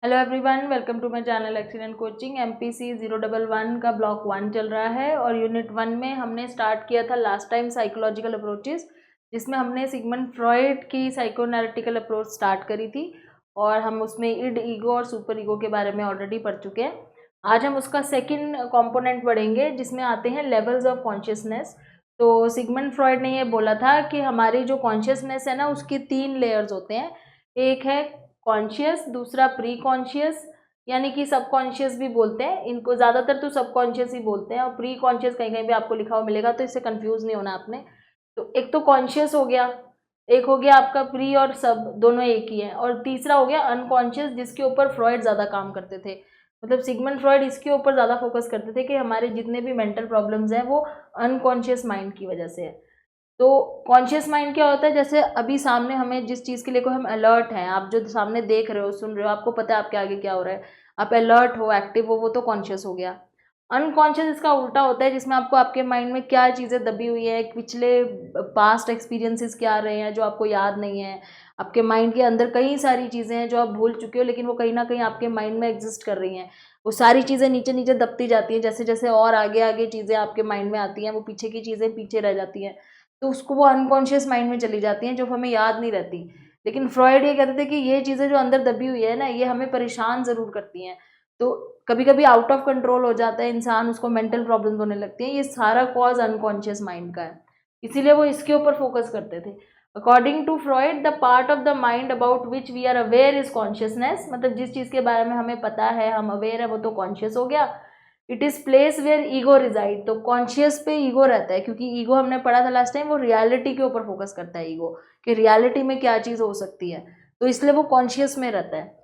Hello everyone, welcome to my channel excellent coaching. MPC 011 का block 1 चल रहा है और यूनिट 1 में हमने स्टार्ट किया था लास्ट टाइम साइकोलॉजिकल अप्रोचेस, जिसमें हमने सिगमंड फ्रॉइड की साइकोएनालिटिकल अप्रोच स्टार्ट करी थी और हम उसमें इड, ईगो और सुपर ईगो के बारे में ऑलरेडी पढ़ चुके हैं। आज हम उसका सेकेंड कॉम्पोनेंट पढ़ेंगे जिसमें आते हैं लेवल्स ऑफ कॉन्शियसनेस। तो सिगमंड फ्रॉइड ने ये बोला था कि हमारी जो कॉन्शियसनेस है ना, उसके 3 लेयर्स होते हैं। एक है कॉन्शियस, दूसरा प्री कॉन्शियस यानी कि सबकॉन्शियस भी बोलते हैं इनको, ज़्यादातर तो सबकॉन्शियस ही बोलते हैं, और प्री कॉन्शियस कहीं कहीं भी आपको लिखा हुआ मिलेगा, तो इससे कंफ्यूज नहीं होना आपने। तो एक तो कॉन्शियस हो गया, एक हो गया आपका प्री और सब, दोनों एक ही है, और तीसरा हो गया अनकॉन्शियस, जिसके ऊपर फ्रॉइड ज़्यादा काम करते थे। मतलब सिगमंड फ्रॉइड इसके ऊपर ज़्यादा फोकस करते थे कि हमारे जितने भी मेंटल प्रॉब्लम्स हैं वो अनकॉन्शियस माइंड की वजह से है। तो कॉन्शियस माइंड क्या होता है, जैसे अभी सामने हमें जिस चीज़ के लिए को हम अलर्ट हैं, आप जो सामने देख रहे हो, सुन रहे हो, आपको पता है आपके आगे क्या हो रहा है, आप अलर्ट हो, एक्टिव हो, वो तो कॉन्शियस हो गया। अनकॉन्शियस इसका उल्टा होता है, जिसमें आपको आपके माइंड में क्या चीज़ें दबी हुई है, पिछले पास्ट एक्सपीरियंसेस क्या रहे हैं जो आपको याद नहीं है। आपके माइंड के अंदर कई सारी चीज़ें हैं जो आप भूल चुके हो, लेकिन वो कहीं ना कहीं आपके माइंड में एग्जिस्ट कर रही हैं। वो सारी चीज़ें नीचे नीचे दबती जाती हैं, जैसे जैसे और आगे आगे चीज़ें आपके माइंड में आती हैं, वो पीछे की चीज़ें पीछे रह जाती हैं, तो उसको वो अनकॉन्शियस माइंड में चली जाती हैं, जो हमें याद नहीं रहती। लेकिन फ्रॉइड ये कहते थे कि ये चीज़ें जो अंदर दबी हुई है ना, ये हमें परेशान ज़रूर करती हैं। तो कभी कभी आउट ऑफ कंट्रोल हो जाता है इंसान, उसको मेंटल प्रॉब्लम्स होने लगती हैं, ये सारा कॉज अनकॉन्शियस माइंड का है। इसीलिए वो इसके ऊपर फोकस करते थे। According to Freud, the part of the mind about which we are aware is consciousness. मतलब जिस चीज़ के बारे में हमें पता है, हम अवेयर है, वो तो कॉन्शियस हो गया। It is place where ego reside. तो कॉन्शियस पे ईगो रहता है, क्योंकि ईगो हमने पढ़ा था लास्ट टाइम, वो रियलिटी के ऊपर फोकस करता है ईगो, कि रियलिटी में क्या चीज़ हो सकती है, तो इसलिए वो कॉन्शियस में रहता है।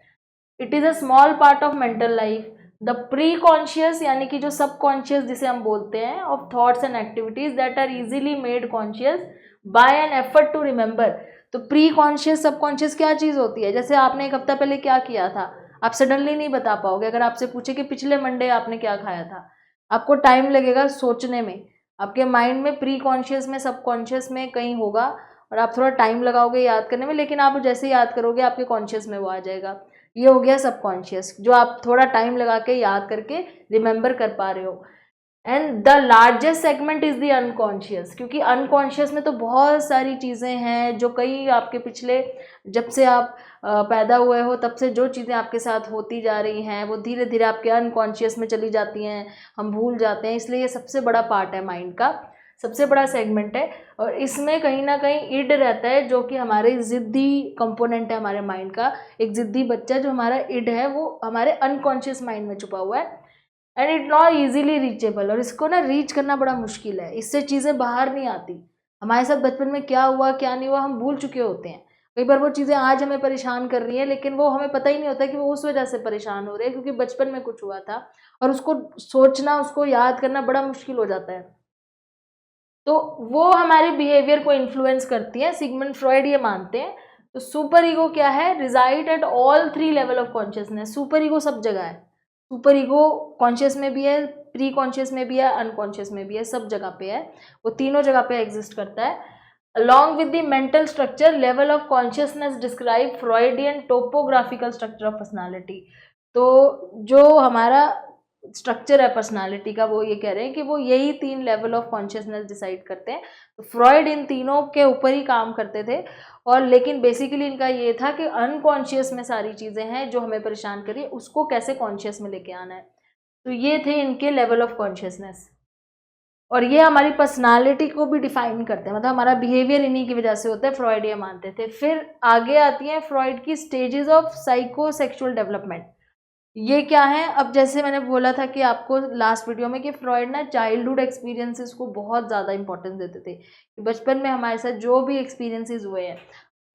It is a small part of mental life. The preconscious यानी कि जो सब कॉन्शियस जिसे हम बोलते हैं, of thoughts and activities that are easily made conscious by an effort to remember. तो प्री कॉन्शियस सब कॉन्शियस क्या चीज़ होती है, जैसे आपने एक हफ्ता पहले क्या किया था, आप सडनली नहीं बता पाओगे। अगर आपसे पूछे कि पिछले मंडे आपने क्या खाया था, आपको टाइम लगेगा सोचने में। आपके माइंड में प्री कॉन्शियस में, सब कॉन्शियस में कहीं होगा, और आप थोड़ा टाइम लगाओगे याद करने में, लेकिन आप जैसे याद करोगे आपके कॉन्शियस में वो आ जाएगा। ये हो गया सबकॉन्शियस, जो आप थोड़ा टाइम लगा के याद करके रिमेंबर कर पा रहे हो। And the largest segment is the unconscious, क्योंकि अनकॉन्शियस में तो बहुत सारी चीज़ें हैं जो कई आपके पिछले, जब से आप पैदा हुए हो तब से जो चीज़ें आपके साथ होती जा रही हैं, वो धीरे धीरे आपके अनकॉन्शियस में चली जाती हैं, हम भूल जाते हैं। इसलिए ये सबसे बड़ा पार्ट है माइंड का, सबसे बड़ा सेगमेंट है। और इसमें कहीं ना कहीं इड रहता है, जो कि हमारे ज़िद्दी कंपोनेंट है हमारे माइंड का। एक ज़िद्दी बच्चा जो हमारा इड है, वो हमारे अनकॉन्शियस माइंड में छुपा हुआ है। And it not easily reachable, और इसको ना रीच करना बड़ा मुश्किल है, इससे चीज़ें बाहर नहीं आती। हमारे साथ बचपन में क्या हुआ क्या नहीं हुआ हम भूल चुके होते हैं। कई बार वो चीज़ें आज हमें परेशान कर रही हैं, लेकिन वो हमें पता ही नहीं होता कि वो उस वजह से परेशान हो रहे हैं, क्योंकि बचपन में कुछ हुआ था, और उसको सोचना, उसको याद करना बड़ा मुश्किल हो जाता है। तो वो हमारे बिहेवियर को इन्फ्लुएंस करती है, सिगमंड फ्रॉइड ये मानते हैं। तो सुपर ईगो क्या है, resides at all 3 level of consciousness. Super ego सब जगह है। सुपर ईगो कॉन्शियस में भी है, प्री कॉन्शियस में भी है, अनकॉन्शियस में भी है, सब जगह पे है। वो तीनों जगह पे एग्जिस्ट करता है। Along with the mental structure, level of consciousness describe Freudian topographical structure of personality. तो जो हमारा स्ट्रक्चर है पर्सनालिटी का, वो ये कह रहे हैं कि वो यही 3 लेवल ऑफ कॉन्शियसनेस डिसाइड करते हैं। तो फ्रॉइड इन तीनों के ऊपर ही काम करते थे, और लेकिन बेसिकली इनका ये था कि अनकॉन्शियस में सारी चीज़ें हैं जो हमें परेशान करिए, उसको कैसे कॉन्शियस में लेके आना है। तो ये थे इनके लेवल ऑफ कॉन्शियसनेस, और ये हमारी पर्सनालिटी को भी डिफाइन करते हैं, मतलब हमारा बिहेवियर इन्हीं की वजह से होता है, फ्रॉइड ये मानते थे। फिर आगे आती हैं फ्रॉइड की स्टेजेस ऑफ साइकोसेक्सुअल डेवलपमेंट। ये क्या है, अब जैसे मैंने बोला था कि आपको लास्ट वीडियो में, कि फ्रॉइड ना चाइल्डहुड एक्सपीरियंसेस को बहुत ज़्यादा इंपॉर्टेंस देते थे, कि बचपन में हमारे साथ जो भी एक्सपीरियंसेस हुए हैं,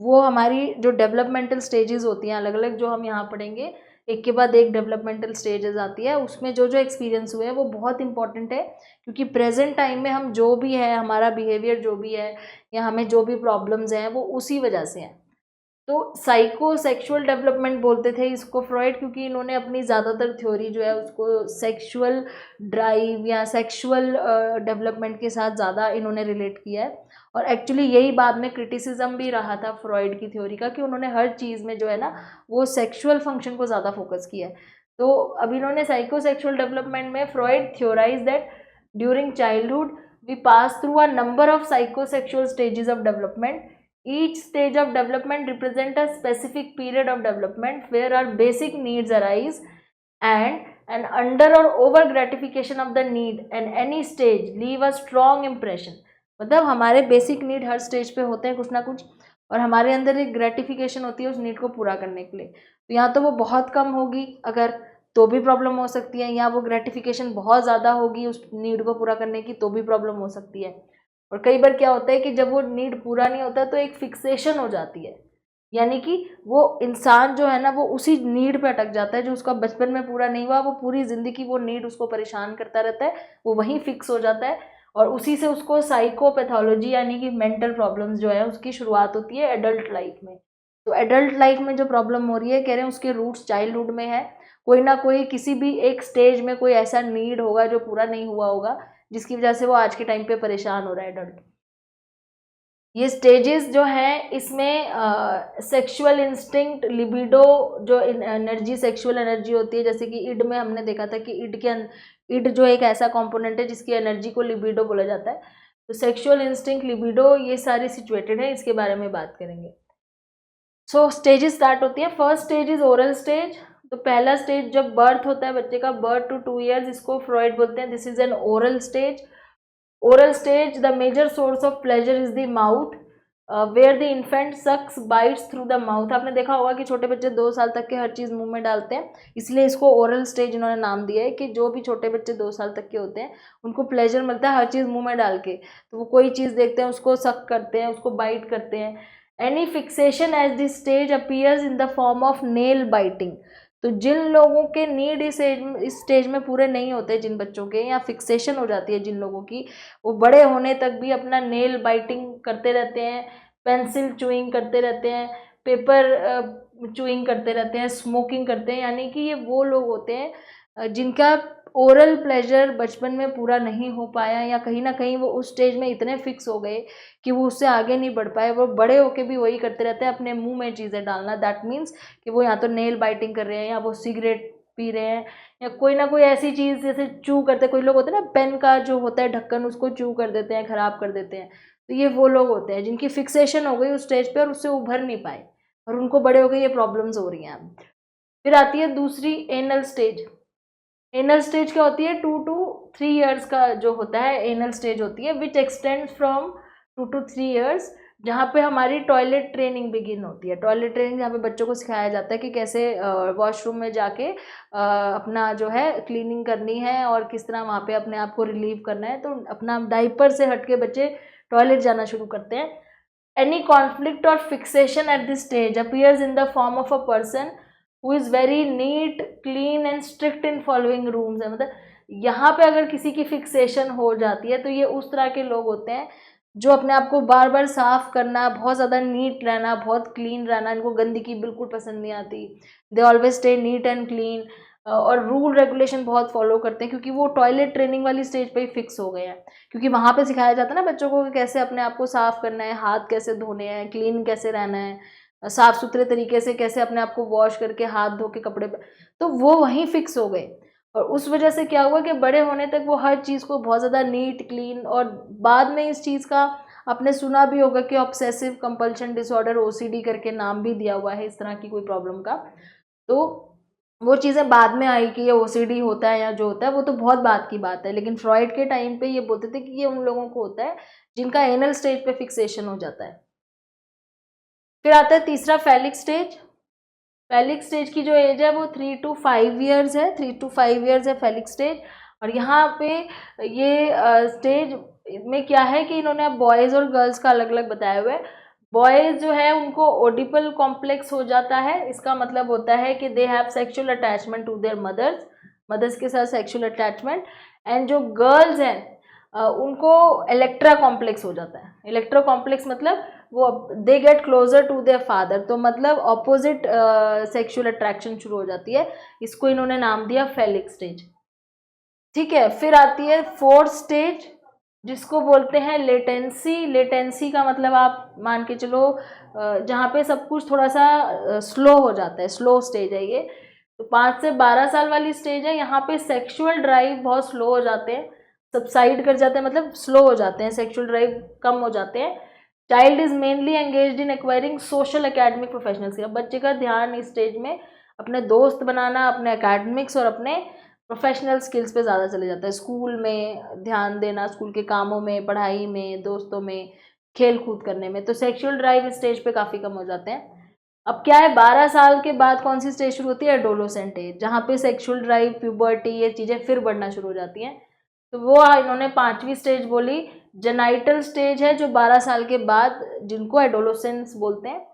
वो हमारी जो डेवलपमेंटल स्टेजेस होती हैं अलग अलग, जो हम यहाँ पढ़ेंगे, एक के बाद एक डेवलपमेंटल स्टेजेस आती है, उसमें जो जो एक्सपीरियंस हुए हैं वो बहुत इंपॉर्टेंट है। क्योंकि प्रेजेंट टाइम में हम जो भी है, हमारा बिहेवियर जो भी है, या हमें जो भी प्रॉब्लम्स हैं, वो उसी वजह से हैं। तो साइको सेक्सुअल डेवलपमेंट बोलते थे इसको फ्रॉइड, क्योंकि इन्होंने अपनी ज़्यादातर थ्योरी जो है उसको सेक्सुअल ड्राइव या सेक्सुअल डेवलपमेंट के साथ ज़्यादा इन्होंने रिलेट किया है। और एक्चुअली यही बाद में क्रिटिसिज्म भी रहा था फ्रॉइड की थ्योरी का कि उन्होंने हर चीज़ में जो है ना वो सेक्सुअल फंक्शन को ज़्यादा फोकस किया है। तो अब इन्होंने साइकोसेक्सुअल डेवलपमेंट में Freud theorize that during childhood we pass through a number of psychosexual stages of development. Each stage of development represent a specific period of development where our basic needs arise and an under or over gratification of the need and any stage leave a strong impression. मतलब हमारे basic need हर stage पे होते हैं कुछ ना कुछ, और हमारे अंदर एक ग्रेटिफिकेशन होती है उस नीड को पूरा करने के लिए. तो यहाँ तो वो बहुत कम होगी अगर, तो भी प्रॉब्लम हो सकती है, या वो ग्रेटिफिकेशन बहुत ज़्यादा होगी उस नीड को पूरा करने की, तो भी प्रॉब्लम हो सकती है. और कई बार क्या होता है कि जब वो नीड पूरा नहीं होता तो एक फिक्सेशन हो जाती है, यानी कि वो इंसान जो है ना वो उसी नीड पे अटक जाता है जो उसका बचपन में पूरा नहीं हुआ, वो पूरी ज़िंदगी वो नीड उसको परेशान करता रहता है, वो वहीं फिक्स हो जाता है, और उसी से उसको साइकोपैथोलॉजी यानी कि मेंटल प्रॉब्लम्स जो है उसकी शुरुआत होती है एडल्ट लाइफ में. तो एडल्ट लाइफ में जो प्रॉब्लम हो रही है, कह रहे हैं उसके रूट्स चाइल्डहुड में है. कोई ना कोई किसी भी एक स्टेज में कोई ऐसा नीड होगा जो पूरा नहीं हुआ होगा, जिसकी वजह से वो आज के टाइम पे परेशान हो रहा है एडल्ट. ये स्टेजेस जो हैं इसमें सेक्सुअल इंस्टिंक्ट, लिबिडो, जो एनर्जी, सेक्सुअल एनर्जी होती है, जैसे कि इड में हमने देखा था कि इड जो एक ऐसा कंपोनेंट है जिसकी एनर्जी को लिबिडो बोला जाता है. तो सेक्सुअल इंस्टिंक्ट, लिबिडो, ये सारी सिचुएटेड है, इसके बारे में बात करेंगे. सो स्टेजेस स्टार्ट होती है. First stage is oral stage. तो पहला स्टेज जब बर्थ होता है बच्चे का, बर्थ टू 2 ईयर्स, इसको फ्रॉइड बोलते हैं. This is an oral stage. Oral stage, the major source of pleasure is the mouth, where the infant sucks, bites through the mouth. आपने देखा होगा कि छोटे बच्चे 2 साल तक के हर चीज़ मुंह में डालते हैं, इसलिए इसको ओरल स्टेज इन्होंने नाम दिया है कि जो भी छोटे बच्चे 2 साल तक के होते हैं उनको प्लेजर मिलता है हर चीज़ मुंह में डाल के. तो वो कोई चीज़ देखते हैं उसको सक करते हैं, उसको बाइट करते हैं. Any fixation at this stage appears in the form of nail biting. तो जिन लोगों के नीड इस स्टेज में पूरे नहीं होते, जिन बच्चों के, या फिक्सेशन हो जाती है जिन लोगों की, वो बड़े होने तक भी अपना नेल बाइटिंग करते रहते हैं, पेंसिल चूइंग करते रहते हैं, पेपर चूइंग करते रहते हैं, स्मोकिंग करते हैं. यानी कि ये वो लोग होते हैं जिनका ओरल प्लेजर बचपन में पूरा नहीं हो पाया, या कहीं ना कहीं वो उस स्टेज में इतने फिक्स हो गए कि वो उससे आगे नहीं बढ़ पाए. वो बड़े होके भी वही करते रहते हैं, अपने मुंह में चीज़ें डालना. दैट मीन्स कि वो या तो नेल बाइटिंग कर रहे हैं, या वो सिगरेट पी रहे हैं, या कोई ना कोई ऐसी चीज़ जैसे चू करते. कोई लोग होते हैं ना, पेन का जो होता है ढक्कन, उसको चू कर देते हैं, ख़राब कर देते हैं. तो ये वो लोग होते हैं जिनकी फिक्सेशन हो गई उस स्टेज पर और उससे उभर नहीं पाए, और उनको बड़े हो गए ये प्रॉब्लम्स हो रही हैं. फिर आती है दूसरी, एनल स्टेज. एनल स्टेज क्या होती है? 2 to 3 ईयर्स का जो होता है एनल स्टेज होती है, विच एक्सटेंड्स फ्रॉम 2 to 3 ईयर्स, जहाँ पे हमारी टॉयलेट ट्रेनिंग बिगिन होती है. टॉयलेट ट्रेनिंग जहाँ पे बच्चों को सिखाया जाता है कि कैसे वॉशरूम में जाके अपना जो है क्लीनिंग करनी है और किस तरह वहाँ पे अपने आप को रिलीव करना है. तो अपना डाइपर से हट के बच्चे टॉयलेट जाना शुरू करते हैं. एनी कॉन्फ्लिक्ट और fixation at this stage appears in the form of a person who is very neat, clean and strict in following rules. है मतलब यहाँ पे अगर किसी की फिक्सेशन हो जाती है तो ये उस तरह के लोग होते हैं जो अपने आप को बार बार साफ करना, बहुत ज़्यादा नीट रहना, बहुत क्लीन रहना, इनको गंदगी बिल्कुल पसंद नहीं आती. They always stay neat and clean, और रूल रेगुलेशन बहुत फॉलो करते हैं क्योंकि वो टॉयलेट ट्रेनिंग वाली स्टेज पे ही फिक्स हो गए हैं. क्योंकि वहाँ पे सिखाया जाता है ना बच्चों को कि कैसे अपने आप को साफ करना है, हाथ कैसे धोने हैं, क्लीन कैसे रहना है, साफ़ सुथरे तरीके से कैसे अपने आप को वॉश करके हाथ धो के कपड़े पे. तो वो वहीं फिक्स हो गए, और उस वजह से क्या हुआ कि बड़े होने तक वो हर चीज़ को बहुत ज़्यादा नीट क्लीन, और बाद में इस चीज़ का आपने सुना भी होगा कि ऑब्सेसिव कंपल्शन डिसऑर्डर, OCD करके नाम भी दिया हुआ है इस तरह की कोई प्रॉब्लम का. तो वो चीज़ें बाद में आई कि ये OCD होता है या जो होता है वो तो बहुत बात की बात है. लेकिन फ्रॉइड के टाइम पे ये बोलते थे कि ये उन लोगों को होता है जिनका एनल स्टेज पे फिक्सेशन हो जाता है. फिर आता है तीसरा, फेलिक स्टेज. फेलिक स्टेज की जो एज है वो 3 to 5 ईयर्स है. 3 to 5 ईयर्स है फेलिक स्टेज. और यहाँ पे ये स्टेज में क्या है कि इन्होंने अब बॉयज़ और गर्ल्स का अलग अलग बताया हुआ है. बॉयज़ जो है उनको ओडिपल कॉम्प्लेक्स हो जाता है. इसका मतलब होता है कि they have sexual attachment to their mothers के साथ सेक्सुअल अटैचमेंट. एंड जो गर्ल्स हैं उनको इलेक्ट्रा कॉम्प्लेक्स हो जाता है. इलेक्ट्रा कॉम्प्लेक्स मतलब वो they get closer to their father, तो मतलब ऑपोजिट सेक्सुअल अट्रैक्शन शुरू हो जाती है. इसको इन्होंने नाम दिया फेलिक स्टेज. ठीक है. फिर आती है फोर्थ स्टेज. जिसको बोलते हैं लेटेंसी। लेटेंसी का मतलब आप मान के चलो जहाँ पे सब कुछ थोड़ा सा स्लो हो जाता है, स्लो स्टेज है ये। तो 5 से 12 साल वाली स्टेज है, यहाँ पे सेक्सुअल ड्राइव बहुत स्लो हो जाते हैं, सबसाइड कर जाते हैं, मतलब स्लो हो जाते हैं, सेक्सुअल ड्राइव कम हो जाते हैं। Child is mainly engaged in acquiring social academic professionals. बच्चे का ध्यान इस स्टेज में अपने दोस्त बनाना, अपने एकेडमिक्स और अपने प्रोफेशनल स्किल्स पे ज़्यादा चले जाता है। स्कूल में ध्यान देना, स्कूल के कामों में, पढ़ाई में, दोस्तों में, खेल कूद करने में। तो सेक्सुअल ड्राइव स्टेज पे काफ़ी कम हो जाते हैं। अब क्या है, 12 साल के बाद कौन सी स्टेज शुरू होती है? एडोलोसेंट एज, जहाँ पे सेक्सुअल ड्राइव, प्यूबर्टी, ये चीज़ें फिर बढ़ना शुरू हो जाती हैं। तो वो इन्होंने 5वीं स्टेज बोली, जेनाइटल स्टेज है, जो 12 साल के बाद, जिनको एडोलोसेंस बोलते हैं।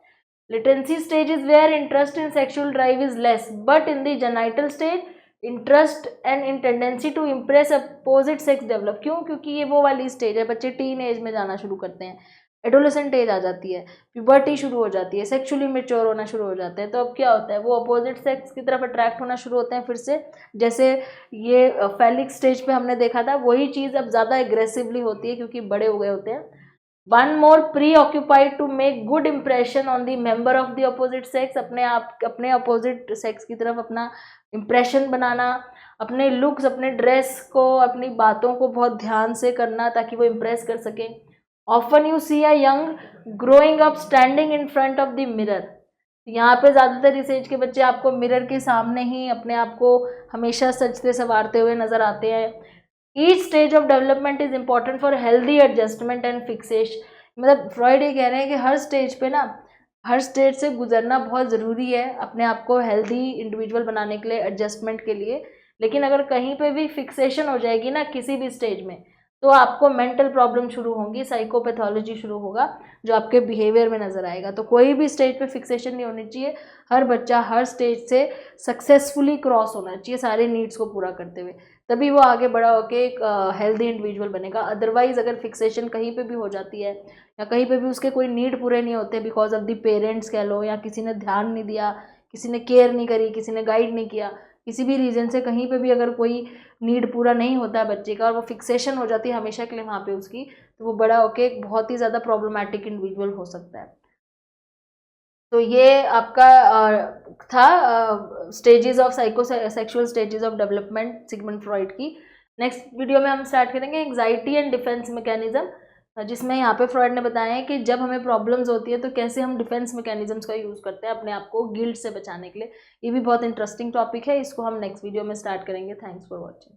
Latency stage is where interest in sexual drive is less, but in the genital stage interest and in tendency to impress opposite sex develop. क्यों? क्योंकि ये वो वाली स्टेज है, बच्चे टीन एज में जाना शुरू करते हैं, एडोलेसेंट एज आ जाती है, प्यूबर्टी शुरू हो जाती है, सेक्सुअली मेच्योर होना शुरू हो जाते हैं। तो अब क्या होता है, वो अपोजिट सेक्स की तरफ अट्रैक्ट होना शुरू होते हैं फिर से। जैसे ये फैलिक स्टेज पे हमने देखा था, वही चीज़ अब ज़्यादा एग्रेसिवली होती है क्योंकि बड़े हो गए होते हैं। One more preoccupied to make good impression on the member of the opposite sex. अपने अपोजिट सेक्स की तरफ अपना इम्प्रेशन बनाना, अपने लुक्स, अपने ड्रेस को, अपनी बातों को बहुत ध्यान से करना ताकि वो इम्प्रेस कर सके। Often you see a young growing up standing in front of the mirror. यहाँ पे ज़्यादातर इस एज के बच्चे आपको मिरर के सामने ही अपने आप को हमेशा सजते संवारते हुए नजर आते हैं। Each stage of development is important for healthy adjustment and fixation. मतलब फ्रॉइड ये कह रहे हैं कि हर स्टेज पे ना, हर स्टेज से गुजरना बहुत ज़रूरी है अपने आप को हेल्दी इंडिविजुअल बनाने के लिए, एडजस्टमेंट के लिए। लेकिन अगर कहीं पे भी फिक्सेशन हो जाएगी ना किसी भी स्टेज में, तो आपको मेंटल प्रॉब्लम शुरू होंगी, साइकोपैथोलॉजी शुरू होगा, जो आपके बिहेवियर में नज़र आएगा। तो कोई भी स्टेज पे फिक्सेशन नहीं होनी चाहिए। हर बच्चा हर स्टेज से सक्सेसफुली क्रॉस होना चाहिए सारे नीड्स को पूरा करते हुए, तभी वो आगे बड़ा होके एक हेल्दी इंडिविजुअल बनेगा। अदरवाइज अगर फिक्सेशन कहीं पे भी हो जाती है या कहीं पे भी उसके कोई नीड पूरे नहीं होते बिकॉज ऑफ द पेरेंट्स कह लो, या किसी ने ध्यान नहीं दिया, किसी ने केयर नहीं करी, किसी ने गाइड नहीं किया, किसी भी रीज़न से कहीं पे भी अगर कोई नीड पूरा नहीं होता है बच्चे का और वो फिक्सेशन हो जाती है हमेशा के लिए वहाँ पे उसकी, तो वो बड़ा होके एक बहुत ही ज़्यादा प्रॉब्लमैटिक इंडिविजुअल हो सकता है। तो ये आपका था stages of sexual stages of development Sigmund Freud की। नेक्स्ट वीडियो में हम स्टार्ट करेंगे एंग्जाइटी एंड डिफेंस मैकेनिज्म, जिसमें यहाँ पे फ्रॉइड ने बताया है कि जब हमें प्रॉब्लम्स होती है तो कैसे हम डिफेंस मैकेनिज्म्स का यूज़ करते हैं अपने आप को गिल्ट से बचाने के लिए। ये भी बहुत इंटरेस्टिंग टॉपिक है, इसको हम नेक्स्ट वीडियो में स्टार्ट करेंगे। Thanks for watching.